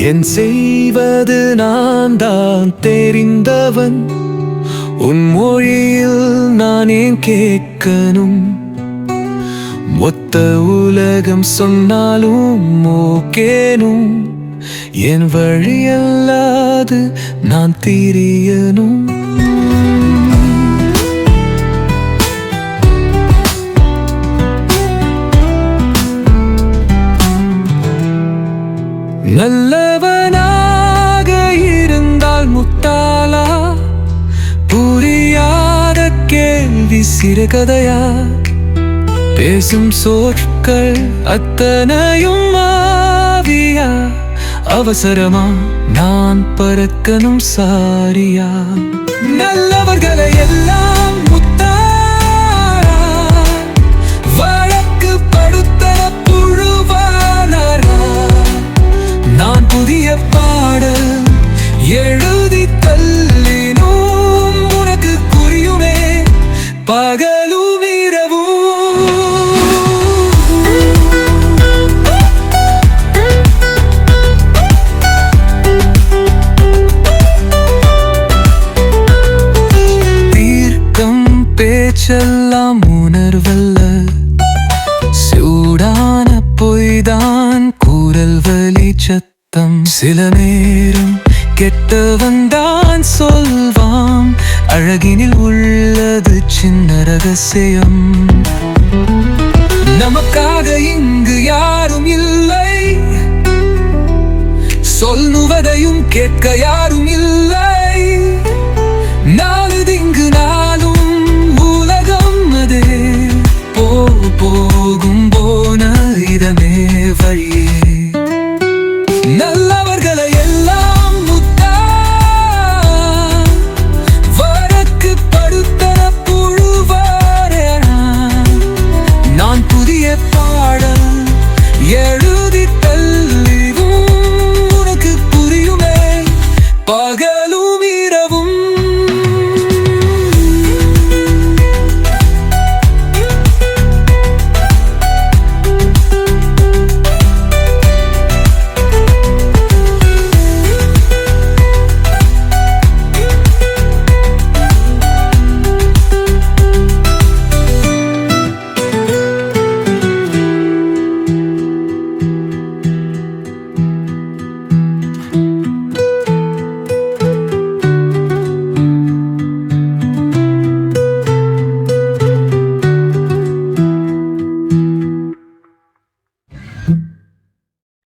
என் செய்வது நான் தான் தெரிந்தவன். உன் மொழியில் நான் ஏன் கேட்கணும்? மொத்த உலகம் சொன்னாலும் ஓகேனும் என் வழியல்லாது நான் திரியனும். நல்லவனாக இருந்தால் முட்டாளா? புரியாத கேள்வி சிறுகதையா? பேசும் சொற்கள் அத்தனையும் ஆவியா? அவசரமா நான் பறக்கணும் சாரியா? நல்லவர்களை எல்லாம் முட்டாளா? வழக்கு படுத்தன புழுவானாரா? நான் புதிய பாடல் எழுதி தள்ளினும் உனக்கு புரியுமே பகலும் இரவும். தீர்க்கம் பேச்செல்லாம் உணர்வல்ல, சூடான பொய்தான் குரல் வலி சத்தம். சில நேரம் கெட்டவன் தான் சொல்வான், அழகினில் உள்ளது சின்ன ரகசியம். நமக்காக இங்கு யாரும் இல்லை, சொல்லுவதையும் கேட்க யாரும் இல்லை.